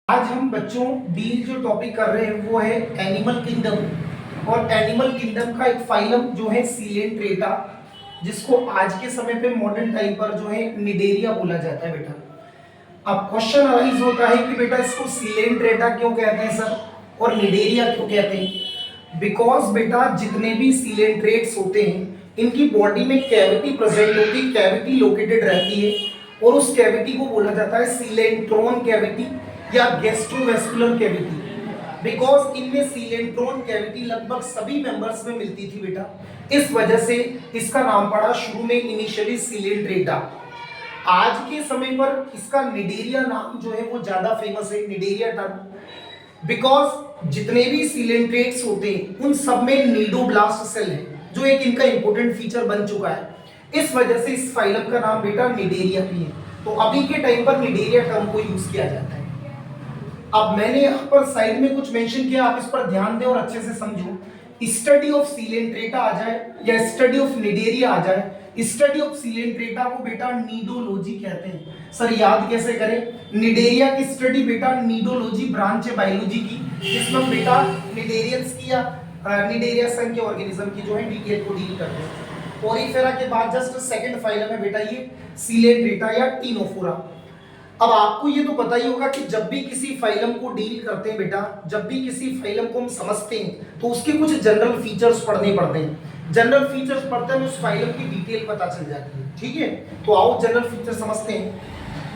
आज हम बच्चों डील जो टॉपिक कर रहे हैं वो है एनिमल किंगडम। और एनिमल किंगडम का एक फाइलम जो है सीलेंट्रेटा, जिसको आज के समय पे मॉडर्न टाइम पर जो है निडेरिया बोला जाता है। बेटा अब क्वेश्चन अराइज होता है कि बेटा इसको सीलेंट्रेटा क्यों कहते हैं सर, और निडेरिया क्यों कहते हैं। बिकॉज बेटा जितने भी सीलेंट्रेट्स होते हैं इनकी बॉडी में कैविटी प्रेजेंट होती है, कैविटी लोकेटेड रहती है, और उस कैविटी को बोला जाता है सीलेंट्रोन कैविटी या गैस्ट्रोवेस्कुलर कैविटी। बिकॉज इनमें सीलेंट्रोन कैविटी लगभग सभी मेंबर्स में मिलती थी बेटा, इस वजह से इसका नाम पड़ा शुरू में इनिशियली सीलेंट्रेटा। आज के समय पर इसका निडेरिया नाम जो है वो ज्यादा फेमस है, निडेरिया टर्म। बिकॉज जितने भी सीलेंट्रेट्स होते हैं उन सब में नीडोब्लास्ट सेल है, जो एक इनका इंपॉर्टेंट फीचर बन चुका है। इस वजह से इस फाइलम का नाम बेटा निडेरिया भी है। तो अभी के टाइम पर निडेरिया टर्म को यूज किया जाता है। अब मैंने यहाँ पर साइड में कुछ मेंशन किया, आप इस पर ध्यान दें और अच्छे से समझो। स्टडी ऑफ सीलेंट्रेटा आ जाए या स्टडी ऑफ निडेरिया आ जाए, स्टडी ऑफ सीलेंट्रेटा को बेटा नीडोलॉजी कहते हैं। सर याद कैसे करें? निडेरिया की स्टडी बेटा नीडोलॉजी ब्रांच है बायोलॉजी की, जिसमें बेटा निडेरियंस की या निडेरिया संघ के ऑर्गेनिज्म की जो है डिटेल को डील करते हैं। पोरीफेरा के बाद जस्ट सेकंड फाइलम है बेटा ये सीलेंट्रेटा या टीनोफोरा। अब आपको ये तो पता ही होगा कि जब भी किसी फाइलम को डील करते हैं बेटा, जब भी किसी फाइलम को हम समझते हैं तो उसके कुछ जनरल फीचर्स पढ़ने पड़ते हैं। जनरल फीचर्स पढ़ते हैं उस फाइलम की डिटेल पता चल जाती है। ठीक है, तो आओ जनरल फीचर समझते हैं।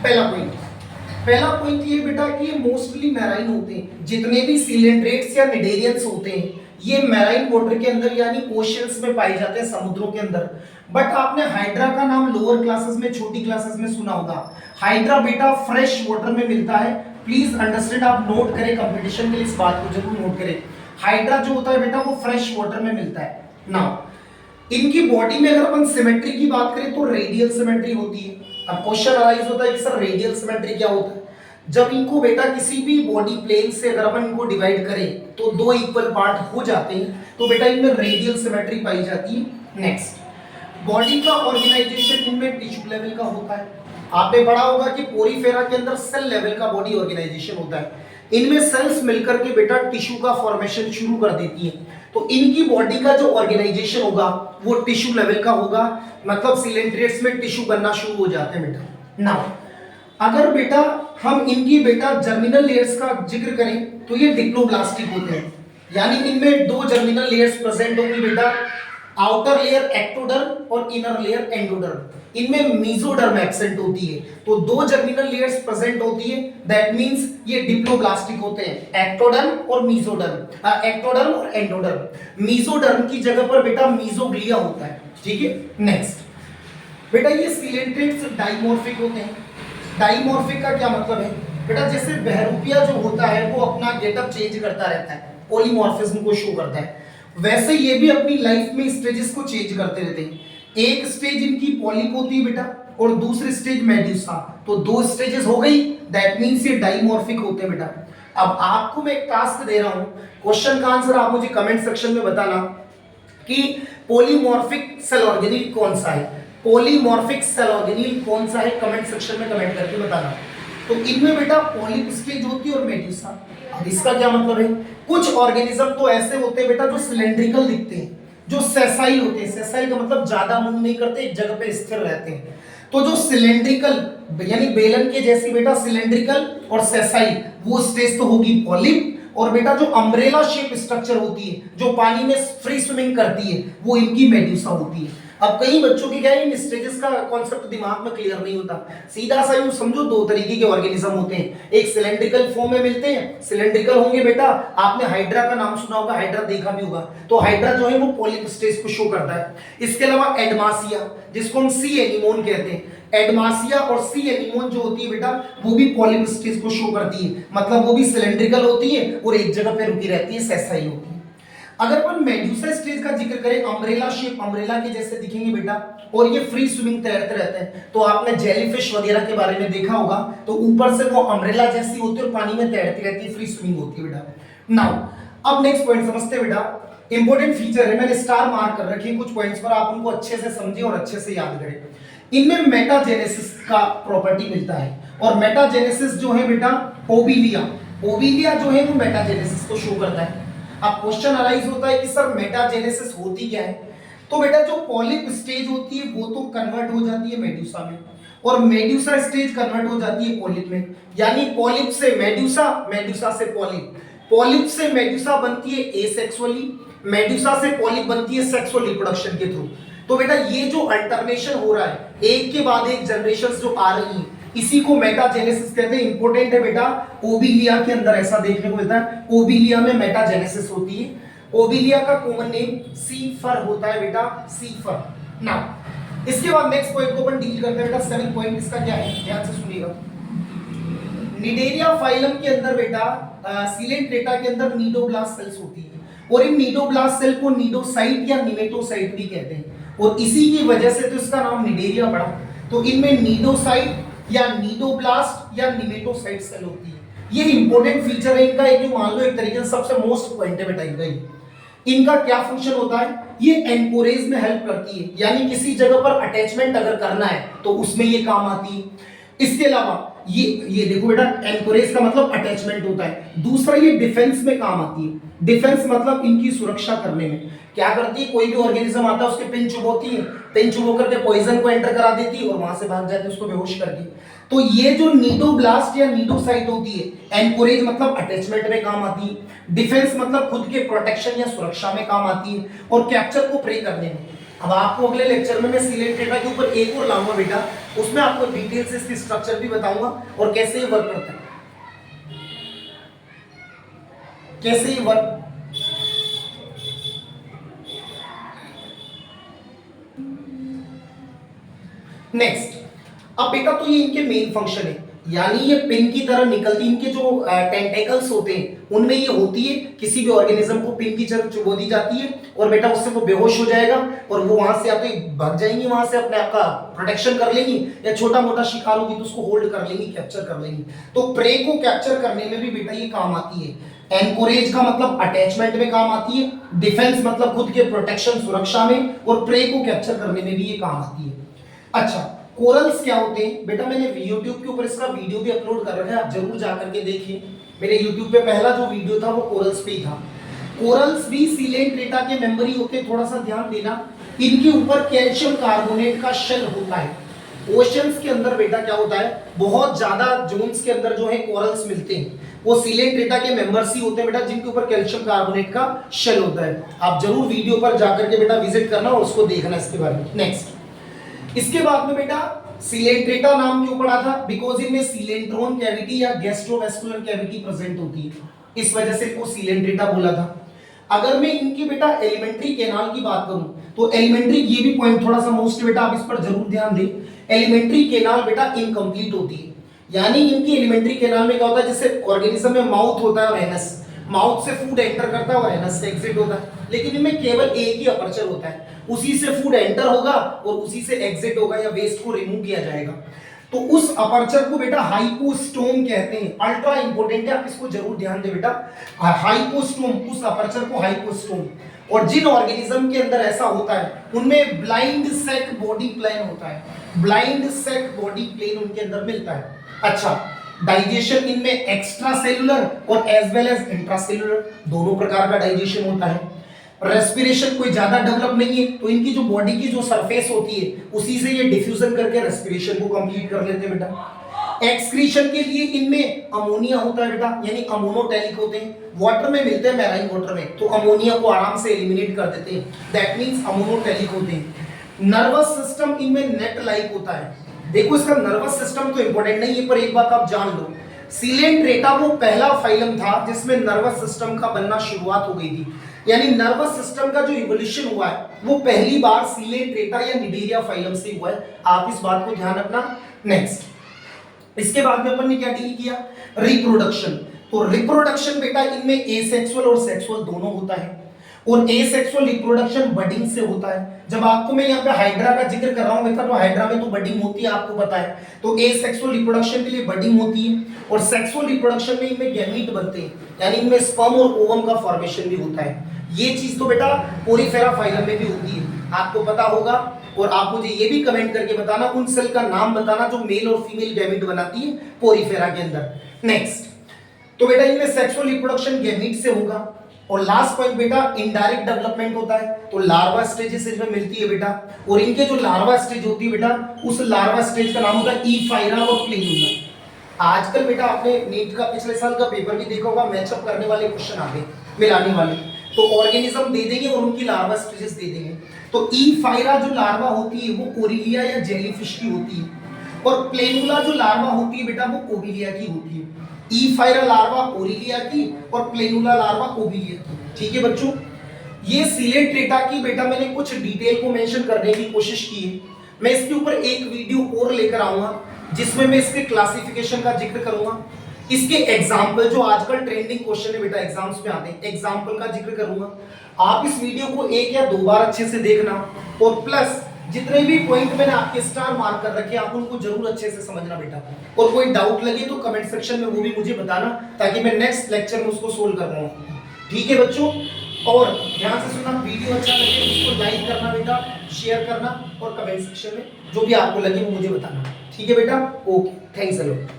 पहला पॉइंट ये बेटा कि ये मोस्टली मैराइन होते हैं। जितने भी सीलेंट्रेट्स या निडेरियंस होते हैं ये मैराइन वाटर के अंदर यानी ओशियंस में पाए जाते हैं, समुद्रों के अंदर। बट आपने हाइड्रा का नाम लोअर क्लासेस में, छोटी क्लासेस में सुना होगा। हाइड्रा बेटा फ्रेश वाटर में मिलता है। प्लीज अंडरस्टैंड, आप नोट करें, कंपटीशन के लिए इस बात को जरूर नोट करें। हाइड्रा जो होता है बेटा वो फ्रेश वाटर में मिलता है। नाउ इनकी बॉडी में अगर अपन सिमेट्री की बात करें तो रेडियल सिमेट्री होती है। अब क्वेश्चन अराइज होता है कि सर रेडियल सिमेट्री क्या होता है? जब इनको बेटा किसी भी बॉडी प्लेन से अगर अपन इनको डिवाइड करें तो दो इक्वल पार्ट हो जाते हैं, तो बेटा इनमें रेडियल सिमेट्री पाई जाती है। नेक्स्ट, बॉडी का ऑर्गेनाइजेशन इनमें टिश्यू लेवल का होता है। आपने पढ़ा होगा कि पोरीफेरा के अंदर सेल लेवल का बॉडी ऑर्गेनाइजेशन होता है। इनमें सेल्स मिलकर के बेटा टिश्यू का फॉर्मेशन शुरू कर देती है। तो इनकी बॉडी का जो ऑर्गेनाइजेशन होगा वो टिश्यू लेवल का होगा, मतलब सिलेंट्रेट्स में टिश्यू बनना शुरू हो जाते हैं बेटा। नाउ अगर बेटा हम इनकी बेटा जर्मिनल लेयर्स का जिक्र करें तो ये डिप्लोब्लास्टिक होते हैं, यानी इनमें दो जर्मिनल लेयर्स प्रेजेंट होंगी बेटा, आउटर लेयर एक्टोडर्म और इनर लेयर एंडोडर्म। इनमें मेसोडर्म एब्सेंट होती है, तो दो जर्मिनल लेयर्स प्रेजेंट होती है, दैट मींस ये डिप्लोब्लास्टिक होते हैं, एक्टोडर्म और मेसोडर्म, एक्टोडर्म और एंडोडर्म। मेसोडर्म की जगह पर बेटा मेसोग्लिया होता है। ठीक है, नेक्स्ट बेटा ये सिलेंट्रेट्स डाइमॉर्फिक होते हैं। डाइमॉर्फिक का क्या मतलब है बेटा? जैसे बहरूपिया जो होता है वो अपना गेटअप चेंज करता रहता है, पॉलीमॉर्फिज्म को शो करता है, वैसे ये भी अपनी लाइफ में स्टेजेस को चेंज करते रहते हैं। एक स्टेज इनकी पॉलिप होती है बेटा और दूसरी स्टेज मेड्यूसा, तो दो स्टेजेस हो गई, दैट मींस ये डाइमॉर्फिक होते हैं बेटा। अब आपको मैं एक टास्क दे रहा हूं, क्वेश्चन का आंसर आप मुझे कमेंट सेक्शन में बताना कि पॉलीमॉर्फिक सेल ऑर्गेनिल कौन सा है। पॉलीमॉर्फिक सेल ऑर्गेनिल कौन सा है, कमेंट सेक्शन में कमेंट करके बताना। तो इनमें बेटा पॉलिप स्टेज होती है और मेड्यूसा। अब इसका क्या मतलब है? कुछ ऑर्गेनिज्म तो ऐसे होते हैं बेटा जो सिलेंड्रिकल दिखते हैं, जो सेसाइल होते हैं। सेसाइल का मतलब ज्यादा मूव नहीं करते, एक जगह पे स्थिर रहते हैं। तो जो सिलेंड्रिकल यानी बेलन के जैसी बेटा सिलेंड्रिकल और सेसाइल, वो स्टेज तो होगी पॉलिप। और बेटा जो अम्ब्रेला शेप स्ट्रक्चर होती है, जो पानी में फ्री स्विमिंग करती है, वो इनकी मेड्यूसा होती है। अब कई बच्चों की क्या है, इन स्टेजेस का कॉन्सेप्ट दिमाग में क्लियर नहीं होता। सीधा सा यूं समझो, दो तरीके के ऑर्गेनिज्म होते हैं, एक सिलेंड्रिकल फॉर्म में मिलते हैं, सिलेंड्रिकल होंगे बेटा। आपने हाइड्रा का नाम सुना होगा, हाइड्रा देखा भी होगा, तो हाइड्रा जो है वो पॉलिप स्टेज को शो करता है। इसके अलावा एडमासिया, जिसको हम सी एनिमोन कहते हैं, एडमासिया और सी एनिमोन जो होती है बेटा वो भी पॉलिप स्टेज को शो करती है, मतलब वो भी सिलेंड्रिकल होती है और एक जगह पे रुकी रहती है, सेसाइल होती है। अगर अपन मेड्यूसा स्टेज का जिक्र करें, अम्ब्रेला शेप, अम्ब्रेला के जैसे दिखेंगे बेटा, और ये फ्री स्विमिंग तैरते रहते हैं। तो आपने जेलीफिश वगैरह के बारे में देखा होगा, तो ऊपर से वो अम्ब्रेला जैसी होती है और पानी में तैरती रहती है, फ्री स्विमिंग होती है बेटा। नाउ अब नेक्स्ट पॉइंट समझते हैं बेटा, इंपॉर्टेंट फीचर है, मैंने स्टार मार्क कर रखे हैं कुछ पॉइंट्स पर, आप उनको अच्छे से समझें और अच्छे से याद करें। इनमें मेटाजेनेसिस का प्रॉपर्टी मिलता है। और मेटाजेनेसिस जो है बेटा ओविलिया, ओविलिया जो है वो मेटाजेनेसिस को शो करता है। अब क्वेश्चन अराइज होता है कि सर मेटाजेनेसिस होती क्या है? तो बेटा जो पॉलिप स्टेज होती है वो तो कन्वर्ट हो जाती है मेड्यूसा में, और मेड्यूसा स्टेज कन्वर्ट हो जाती है पॉलिप में, यानी पॉलिप से मेड्यूसा, मेड्यूसा से पॉलिप, पॉलिप से मेड्यूसा बनती है एसेक्सुअली, मेड्यूसा से पॉलिप बनती है सेक्सुअल रिप्रोडक्शन के थ्रू। तो बेटा ये जो अल्टरनेशन हो रहा है, एक के बाद एक जनरेशंस जो आ रही हैं, इसी को मेटाजेनेसिस कहते हैं। इंपॉर्टेंट है बेटा, ओविलिया के अंदर ऐसा देखने को मिलता है, ओविलिया में मेटाजेनेसिस होती है। ओविलिया का कॉमन नेम सीफर होता है बेटा, सीफर। नाउ इसके बाद नेक्स्ट पॉइंट को अपन डील करते हैं बेटा। 7 पॉइंट इसका क्या है, ध्यान से सुनिएगा। निडेरिया फाइलम के अंदर बेटा सिलेंट्रेटा के अंदर नीडोब्लास्ट सेल्स होती है, और इन नीडोब्लास्ट सेल को नीडोसाइट या निमेटोसाइट भी कहते हैं, और इसी की वजह से तो इसका नाम निडेरिया पड़ा। तो इनमें नीडोसाइट या नीडोब्लास्ट या निमेटोसाइट सेल होती है। ये इंपॉर्टेंट फीचर है इनका, एक जो मान लो एक तरीके से सबसे मोस्ट पॉइंट है बेटा इनका ही। इनका क्या फंक्शन होता है, ये एनकोरेज में हेल्प करती है, यानी किसी जगह पर अटैचमेंट अगर करना है तो उसमें ये काम आती है। इसके अलावा ये देखो बेटा, एनकोरेज का मतलब अटैचमेंट होता है। दूसरा ये डिफेंस में काम आती है, डिफेंस मतलब इनकी सुरक्षा करने में क्या करती है, कोई भी ऑर्गेनिज्म आता है उसके पिन चुभोती है, पिन चुभो करके पॉइजन को एंटर करा देती है और वहां से भाग जाती है उसको बेहोश करके। तो ये जो नीडोब्लास्ट या नीडोसाइट होती है, एनकोरेज मतलब अटैचमेंट में काम आती है, डिफेंस मतलब खुद के प्रोटेक्शन या सुरक्षा में काम आती है, और कैप्चर को प्रे करने में। अब आपको अगले लेक्चर में मैं सिलेंट्रेटा के ऊपर एक और लाऊंगा बेटा, उसमें आपको डिटेल से इसकी स्ट्रक्चर भी बताऊंगा और कैसे ये वर्क करता है, कैसे ये वर्क। नेक्स्ट, अब बेटा तो ये इनके मेन फंक्शन है, यानी ये पिन की तरह निकलती, इनके जो टेंटेकल्स होते हैं उनमें ये होती है, किसी भी ऑर्गेनिज्म को पिन की तरह चुभो दी जाती है और बेटा उससे वो बेहोश हो जाएगा और वो वहां से या तो भाग जाएंगी, वहां से अपने आप का प्रोटेक्शन कर लेंगी, या छोटा मोटा शिकार होगी तो उसको होल्ड कर लेंगी, कैप्चर कर लेंगी। तो प्रे को कैप्चर करने में भी बेटा ये काम आती है। एनकोरेज का मतलब अटैचमेंट में काम आती है, डिफेंस मतलब खुद के प्रोटेक्शन सुरक्षा में, और प्रे को कैप्चर करने में भी ये काम आती है। अच्छा, कोरल्स क्या होते हैं बेटा, मैंने YouTube के ऊपर इसका वीडियो भी अपलोड कर रखा है, आप जरूर जाकर के देखिए। मेरे YouTube पे पहला जो वीडियो था वो कोरल्स पे ही था। कोरल्स भी सिलेंट्रेटा के मेंबर ही होते हैं, थोड़ा सा ध्यान देना। इनके ऊपर कैल्शियम कार्बोनेट का शेल होता है। ओशंस के अंदर बेटा क्या होता है, बहुत ज्यादा जोन्स के अंदर जो है कोरल्स मिलते हैं, वो सिलेंट्रेटा के मेंबर्स ही होते हैं बेटा, जिनके ऊपर कैल्शियम कार्बोनेट का शेल होता है। आप जरूर वीडियो पर जाकर के बेटा विजिट करना और उसको देखना इसके बारे में। नेक्स्ट, इसके बाद में बेटा सिलेंट्रेटा नाम क्यों पड़ा था, बिकॉज इनमें सिलेंट्रोन कैविटी या गैस्ट्रोवेस्कुलर कैविटी प्रेजेंट होती है, इस वजह से इसको सिलेंट्रेटा बोला था। अगर मैं इनकी बेटा एलिमेंट्री कैनाल की बात करूं तो एलिमेंट्री, ये भी पॉइंट थोड़ा सा मोस्ट बेटा आप इस पर जरूर ध्यान दें। एलिमेंट्री कैनाल बेटा इनकम्प्लीट होती है, यानी इनकी एलिमेंट्री कैनाल में क्या होता है, जैसे ऑर्गेनिज्म में माउथ होता है और एनस, माउथ से फूड एंटर करता है और एनस से एग्जिट होता है, लेकिन इनमें केवल एक ही अपर्चर होता है, उसी से फूड एंटर होगा और उसी से एग्जिट होगा या वेस्ट को रिमूव किया जाएगा। तो उस अपर्चर को बेटा हाइपोस्टोम कहते हैं। अल्ट्रा इंपॉर्टेंट है, आप इसको जरूर ध्यान दें बेटा, हाइपोस्टोम, उस अपर्चर को हाइपोस्टोम। और जिन ऑर्गेनिज्म के अंदर ऐसा होता है उनमें ब्लाइंड सैक बॉडी प्लेन होता है, ब्लाइंड सैक बॉडी प्लेन उनके अंदर मिलता है। अच्छा, डाइजेशन इनमें एक्स्ट्रा सेलुलर और एज वेल एज इंट्रासेलुलर दोनों प्रकार का डाइजेशन होता है। रेस्पिरेशन कोई ज्यादा डेवलप नहीं है, तो इनकी जो बॉडी की जो सरफेस होती है उसी से ये डिफ्यूजन करके रेस्पिरेशन को कंप्लीट कर लेते हैं बेटा। एक्सक्रीशन के लिए इनमें अमोनिया होता है बेटा, यानी अमोनोटैलिक होते हैं, वाटर में मिलते हैं मैराइन वाटर में, तो अमोनिया को आराम से एलिमिनेट कर देते हैं, दैट मींस अमोनोटैलिक होते हैं। नर्वस सिस्टम इनमें नेट लाइक होता है। देखो इसका नर्वस सिस्टम तो इंपॉर्टेंट नहीं है, पर एक बात आप जान लो, सिलेंट्रेटा वो पहला फाइलम था जिसमें नर्वस सिस्टम का बनना शुरुआत हो गई थी, यानी नर्वस सिस्टम का जो इवोल्यूशन हुआ है वो पहली बार सिलेंट्रेटा या निडेरिया फाइलम से हुआ है, आप इस बात को ध्यान रखना। नेक्स्ट, इसके बाद में अपन ने क्या डील किया, रिप्रोडक्शन। तो रिप्रोडक्शन बेटा इनमें एसेक्सुअल और सेक्सुअल दोनों होता है, और एसेक्सुअल रिप्रोडक्शन बडिंग से होता है। जब आपको मैं यहाँ पे हाइड्रा का जिक्र कर रहा हूँ बेटा, तो हाइड्रा में तो बडिंग होती है, आपको पता है। तो एसेक्सुअल रिप्रोडक्शन के लिए बडिंग होती है, और सेक्सुअल रिप्रोडक्शन में इनमें गैमीट बनते हैं, यानी इनमें स्पर्म और ओवम का फॉर्मेशन भी होता है। ये चीज तो बेटा पोरीफेरा फाइलम में भी होती है, आपको पता होगा और आप मुझे ये भी कमेंट करके बताना उन सेल का नाम बताना जो मेल और फीमेल गैमीट बनाती है पोरीफेरा के अंदर। नेक्स्ट, तो बेटा इनमें सेक्सुअल रिप्रोडक्शन गैमीट से होगा। और लास्ट पॉइंट बेटा इनडायरेक्ट डेवलपमेंट होता है, तो लार्वा स्टेजेस इसमें मिलती है बेटा, और इनके जो लार्वा स्टेज होती है बेटा उस लार्वा स्टेज का नाम होता है ईफाइरा और प्लेनुला। आजकल बेटा आपने नीट का पिछले साल का पेपर भी देखा होगा, मैचअप करने वाले क्वेश्चन आते मिलाने वाले, तो ऑर्गेनिज्म दे देंगे और उनकी लार्वा स्टेजेस दे देंगे। तो ईफाइरा जो लार्वा होती है वो कोरिलिया या जेलीफिश की होती है, और प्लेनुला जो लार्वा होती है बेटा वो कोबिलिया की होती है। ईफाइरा लार्वा ओरिलिया की और प्लेनुला लार्वा कोबिलिया की। ठीक है बच्चों, ये सिलेंट्रेटा की बेटा मैंने कुछ डिटेल को मेंशन करने की कोशिश की है। मैं इसके ऊपर एक वीडियो और लेकर आऊंगा जिसमें मैं इसके क्लासिफिकेशन का जिक्र करूंगा, इसके एग्जाम्पल जो आजकल ट्रेंडिंग क्वेश्चन है बेटा एग्जाम्स में आते हैं, एग्जाम्पल का जिक्र करूंगा। आप इस वीडियो को एक या दो बार अच्छे से देखना, और प्लस जितने भी पॉइंट मैंने आपके स्टार मार्क कर रखे आप उनको जरूर अच्छे से समझना बेटा, और कोई डाउट लगे तो कमेंट सेक्शन में वो भी मुझे बताना ताकि मैं नेक्स्ट लेक्चर में उसको सोल्व कर पाऊँ। ठीक है बच्चों, और ध्यान से सुनना, वीडियो अच्छा लगे उसको लाइक करना बेटा, शेयर करना, और कमेंट सेक्शन में जो भी आपको लगे वो मुझे बताना। ठीक है बेटा, ओके, थैंक्स अ लॉट।